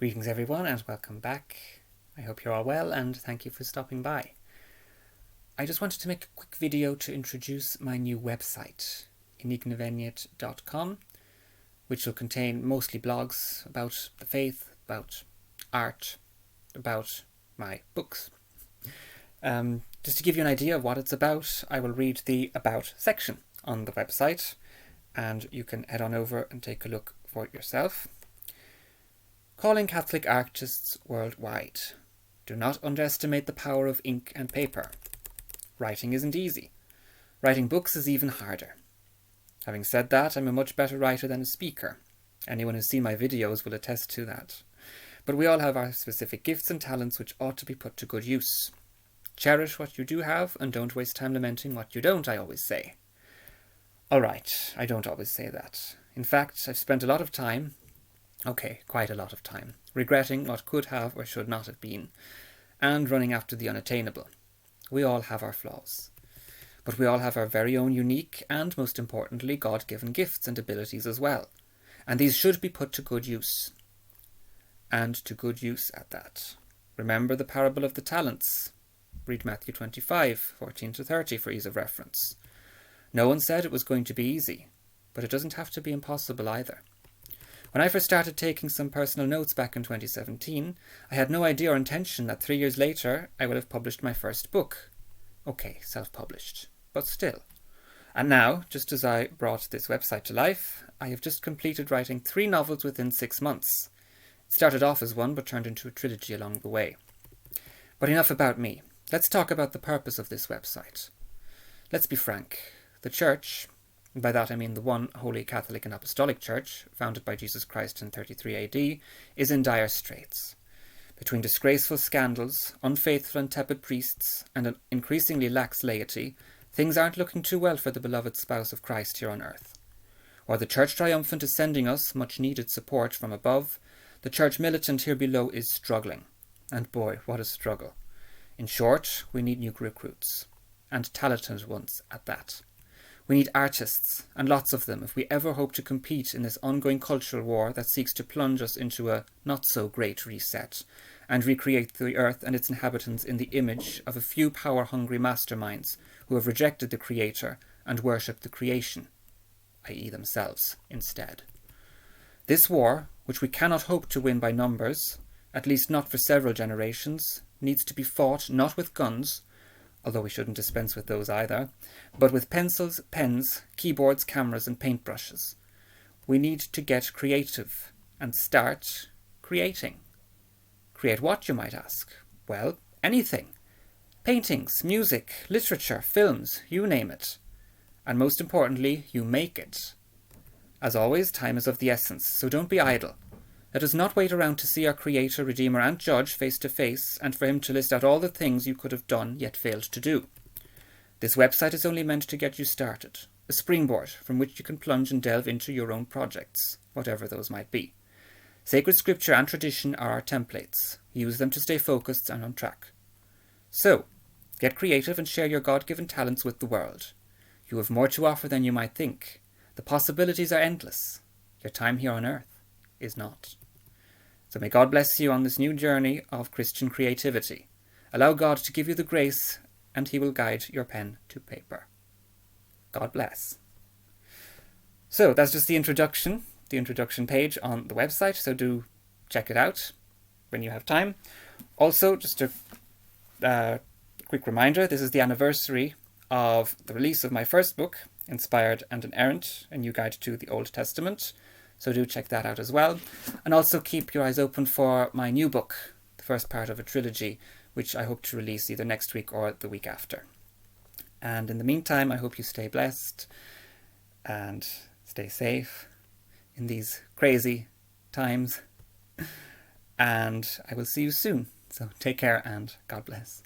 Greetings everyone and welcome back. I hope you're all well and thank you for stopping by. I just wanted to make a quick video to introduce my new website, igneveniet.com, which will contain mostly blogs about the faith, about art, about my books. Just to give you an idea of what it's about, I will read the About section on the website and you can head on over and take a look for it yourself. Calling Catholic artists worldwide. Do not underestimate the power of ink and paper. Writing isn't easy. Writing books is even harder. Having said that, I'm a much better writer than a speaker. Anyone who's seen my videos will attest to that. But we all have our specific gifts and talents which ought to be put to good use. Cherish what you do have and don't waste time lamenting what you don't, I always say. Alright, I don't always say that. In fact, I've spent a lot of time, quite a lot of time, regretting what could have or should not have been, and running after the unattainable. We all have our flaws. But we all have our very own unique and, most importantly, God-given gifts and abilities as well. And these should be put to good use. And to good use at that. Remember the parable of the talents. Read Matthew 25, 14-30 for ease of reference. No one said it was going to be easy, but it doesn't have to be impossible either. When I first started taking some personal notes back in 2017, I had no idea or intention that 3 years later I would have published my first book. Okay, self-published, but still. And now, just as I brought this website to life, I have just completed writing 3 novels within 6 months. It started off as one, but turned into a trilogy along the way. But enough about me. Let's talk about the purpose of this website. Let's be frank. The Church, and by that I mean the one Holy Catholic and Apostolic Church, founded by Jesus Christ in 33 AD, is in dire straits. Between disgraceful scandals, unfaithful and tepid priests, and an increasingly lax laity, things aren't looking too well for the beloved spouse of Christ here on earth. While the Church triumphant is sending us much-needed support from above, the Church militant here below is struggling. And boy, what a struggle. In short, we need new recruits, and talented ones at that. We need artists, and lots of them, if we ever hope to compete in this ongoing cultural war that seeks to plunge us into a not-so-great reset, and recreate the earth and its inhabitants in the image of a few power-hungry masterminds who have rejected the Creator and worshipped the creation, i.e. themselves, instead. This war, which we cannot hope to win by numbers, at least not for several generations, needs to be fought not with guns, although we shouldn't dispense with those either, but with pencils, pens, keyboards, cameras and paintbrushes. We need to get creative and start creating. Create what, you might ask? Well, anything. Paintings, music, literature, films, you name it. And most importantly, you make it. As always, time is of the essence, so don't be idle. Let us not wait around to see our Creator, Redeemer and Judge face to face and for him to list out all the things you could have done yet failed to do. This website is only meant to get you started, a springboard from which you can plunge and delve into your own projects, whatever those might be. Sacred scripture and tradition are our templates. Use them to stay focused and on track. So, get creative and share your God-given talents with the world. You have more to offer than you might think. The possibilities are endless. Your time here on earth is not. So may God bless you on this new journey of Christian creativity. Allow God to give you the grace and he will guide your pen to paper. God bless. So that's just the introduction page on the website, so do check it out when you have time. Also, just a quick reminder, this is the anniversary of the release of my first book, Inspired and Inerrant, A New Guide to the Old Testament. So do check that out as well. And also keep your eyes open for my new book, the first part of a trilogy, which I hope to release either next week or the week after. And in the meantime, I hope you stay blessed and stay safe in these crazy times. And I will see you soon. So take care and God bless.